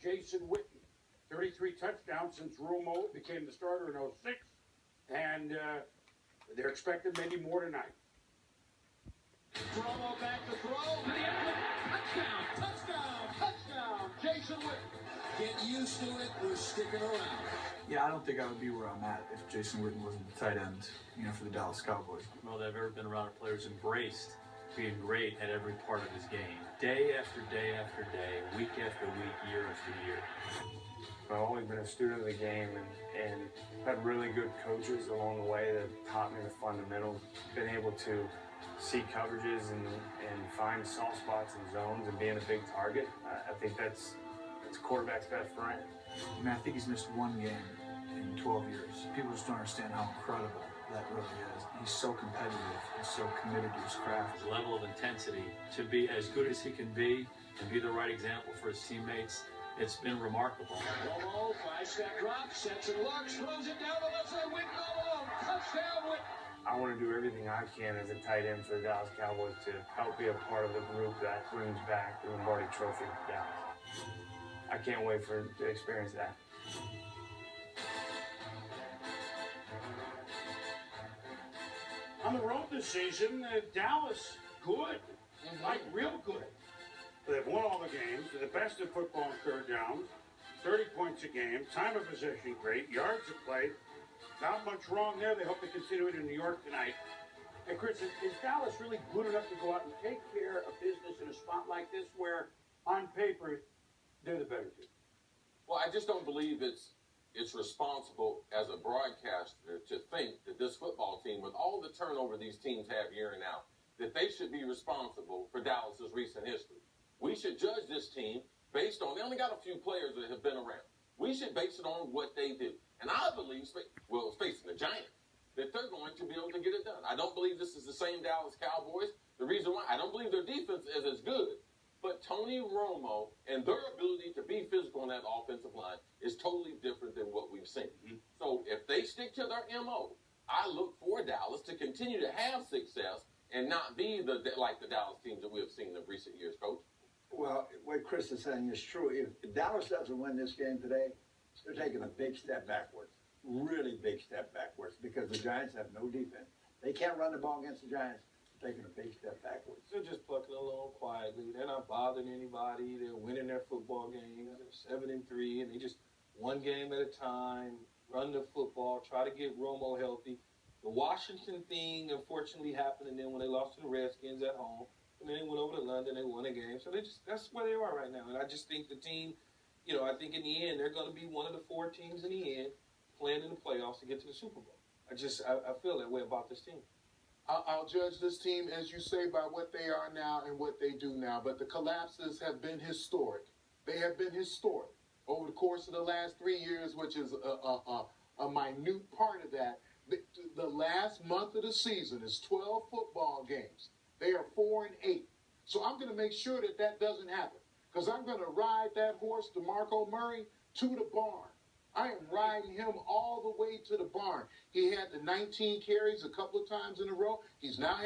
Jason Witten. 33 touchdowns since Romo became the starter in 06. And they're expecting maybe more tonight. Romo back to throw. To the end zone. Touchdown, touchdown, touchdown. Jason Witten. Get used to it. We're sticking around. Yeah, I don't think I would be where I'm at if Jason Witten wasn't the tight end, for the Dallas Cowboys. Well, I've ever been around a player who's embraced being great at every part of his game. Day after day after day, week after week, year after year. I've always been a student of the game and had really good coaches along the way that taught me the fundamentals. Been able to see coverages and find soft spots and zones and being a big target. I think that's a quarterback's best friend. I think he's missed one game in 12 years. People just don't understand how incredible that really is. He's so competitive and so committed to his craft. His level of intensity to be as good as he can be and be the right example for his teammates, it's been remarkable. Romo, 5-step drop, sets and looks, throws it down the left side, Witten all alone. Touchdown, Witten. I want to do everything I can as a tight end for the Dallas Cowboys to help be a part of the group that brings back the Lombardi Trophy to Dallas. I can't wait to experience that. On the road this season, Dallas, good. Like, real good. They've won all the games. They're the best in football in third downs. 30 points a game. Time of possession great. Yards of play. Not much wrong there. They hope to continue it in New York tonight. And, Chris, is Dallas really good enough to go out and take care of business in a spot like this where, on paper, they're the better team? Well, I just don't believe it's responsible as a broadcaster to think that this football team, with all the turnover these teams have year in and out, that they should be responsible for Dallas's recent history. We should judge this team based on, they only got a few players that have been around. We should base it on what they do. And I believe, well, facing the Giants, that they're going to be able to get it done. I don't believe this is the same Dallas Cowboys. The reason why, I don't believe their defense is as good. But Tony Romo and their ability to be physical on that offensive line is totally different than what we've seen. So if they stick to their MO, I look for Dallas to continue to have success and not be like the Dallas teams that we have seen in recent years, Coach. Well, what Chris is saying is true. If Dallas doesn't win this game today, they're taking a big step backwards, really big step backwards, because the Giants have no defense. They can't run the ball against the Giants. They're taking a big step backwards. They're just plucking along quietly. They're not bothering anybody. They're winning their football games. They're 7-3, and they just one game at a time, run the football, try to get Romo healthy. The Washington thing, unfortunately, happened, and then when they lost to the Redskins at home, and then they went over to London, they won a game. So that's where they are right now. And I just think the team, I think in the end, they're going to be one of the 4 teams in the end playing in the playoffs to get to the Super Bowl. I feel that way about this team. I'll judge this team, as you say, by what they are now and what they do now. But the collapses have been historic. They have been historic over the course of the last 3 years, which is a minute part of that. The last month of the season is 12 football games. They are 4-8. So I'm going to make sure that doesn't happen, because I'm going to ride that horse, DeMarco Murray, to the barn. I am riding him all the way to the barn. He had the 19 carries a couple of times in a row. He's now